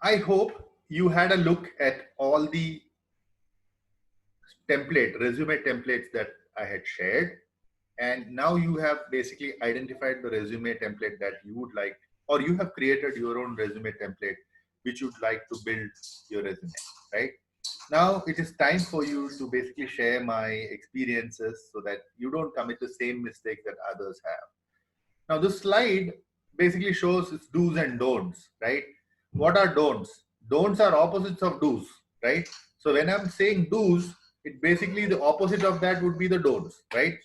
I hope you had a look at all the resume templates that I had shared. And now you have basically identified the resume template that you would like, or you have created your own resume template, which you'd like to build your resume, right? Now it is time for you to basically share my experiences so that you don't commit the same mistakes that others have. Now this slide basically shows its do's and don'ts, right? What are don'ts? Don'ts are opposites of do's, right? So when I'm saying do's, it basically the opposite of that would be the don'ts, right?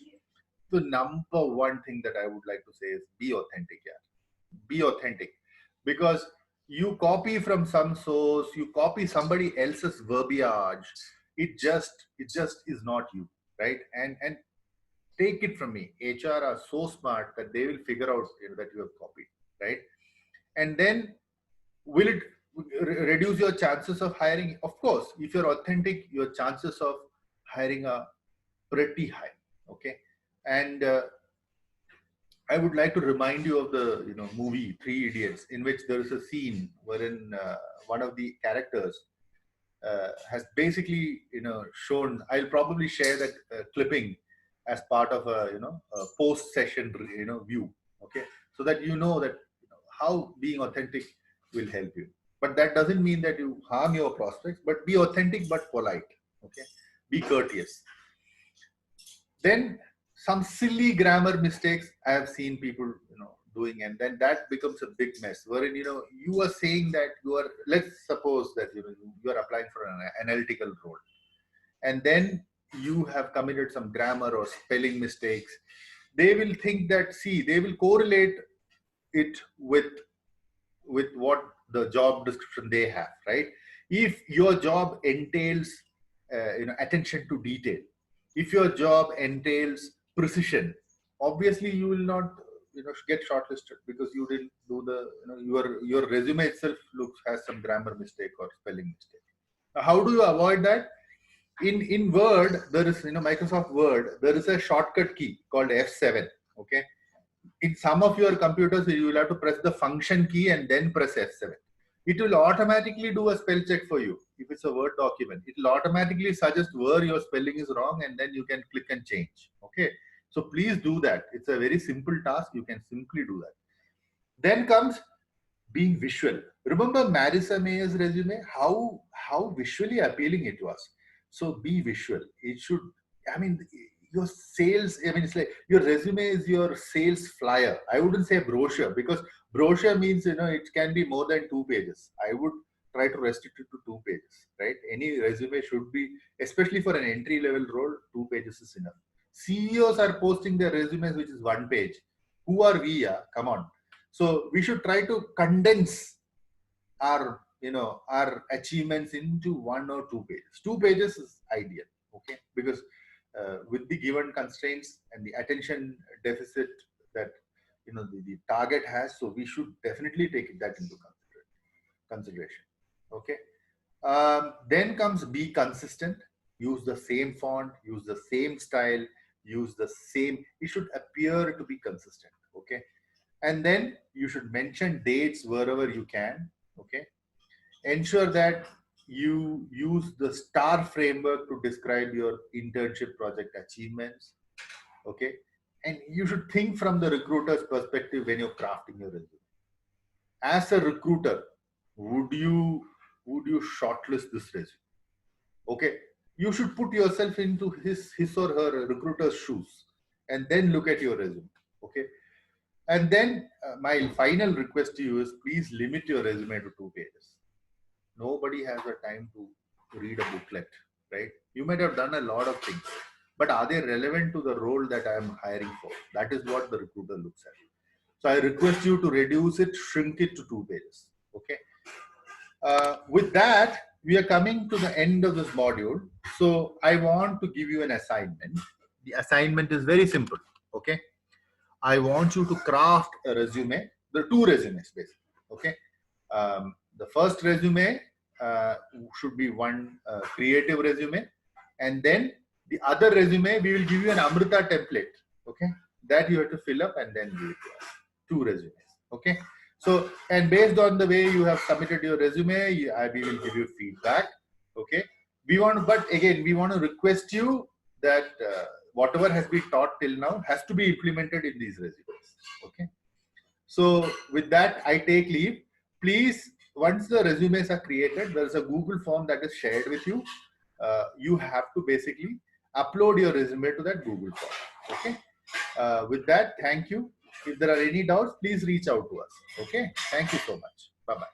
The number one thing that I would like to say is be authentic. Yeah, be authentic, because you copy from some source, you copy somebody else's verbiage. It just is not you, right? And take it from me, HR are so smart that they will figure out that you have copied, right? And then will it reduce your chances of hiring? Of course, if you're authentic, your chances of hiring are pretty high. Okay. And I would like to remind you of the movie Three Idiots, in which there is a scene wherein one of the characters has basically shown. I'll probably share that clipping as part of a a post session view. Okay, so that that how being authentic will help you. But that doesn't mean that you harm your prospects. But be authentic but polite. Okay, be courteous. Then some silly grammar mistakes I have seen people doing, and then that becomes a big mess. Wherein you are saying that you are. Let's suppose that you are applying for an analytical role, and then you have committed some grammar or spelling mistakes. They will think that, see, they will correlate it with what the job description they have, right? If your job entails attention to detail, if your job entails precision, obviously you will not get shortlisted, because you didn't do the your resume itself looks has some grammar mistake or spelling mistake. Now, how do you avoid that? In Word, there is Microsoft Word, there is a shortcut key called F7. Okay, in some of your computers, you will have to press the function key and then press F7. It will automatically do a spell check for you. If it's a Word document, it will automatically suggest where your spelling is wrong, and then you can click and change. Okay. So please do that. It's a very simple task. You can simply do that. Then comes being visual. Remember Marissa Mayer's resume? How visually appealing it was. So be visual. It should, I mean, your sales, I mean, it's like your resume is your sales flyer. I wouldn't say brochure, because brochure means it can be more than 2 pages. I would try to restrict it to 2 pages, right? Any resume should be, especially for an entry level role, 2 pages is enough. CEOs are posting their resumes which is 1 page. Who are we? Yeah, come on. So we should try to condense our achievements into 1 or 2 pages. 2 pages is ideal. Okay, because with the given constraints and the attention deficit that the target has, so we should definitely take that into consideration. Okay. Then comes be consistent. Use the same font, use the same style, use the same. It should appear to be consistent. Okay. And then you should mention dates wherever you can. Okay. Ensure that you use the STAR framework to describe your internship project achievements. Okay. And you should think from the recruiter's perspective when you're crafting your resume. As a recruiter, would you shortlist this resume? Okay. You should put yourself into his or her recruiter's shoes and then look at your resume. Okay. And then my final request to you is, please limit your resume to 2 pages. Nobody has the time to read a booklet, right? You might have done a lot of things, but are they relevant to the role that I am hiring for? That is what the recruiter looks at. So I request you to reduce it, shrink it to 2 pages. Okay. With that, we are coming to the end of this module. So I want to give you an assignment. The assignment is very simple. Okay. I want you to craft a resume. There are 2 resumes basically. Okay. The first resume should be one creative resume, and then the other resume we will give you an Amrita template. Okay, that you have to fill up and then give it to us. 2 resumes. Okay, So, and based on the way you have submitted your resume, we will give you feedback. Okay. We want, but again, we want to request you that whatever has been taught till now has to be implemented in these resumes. Okay. So with that, I take leave. Please, once the resumes are created, there is a Google form that is shared with you. You have to basically upload your resume to that Google form. Okay. With that, thank you. If there are any doubts, please reach out to us. Okay. Thank you so much. Bye-bye.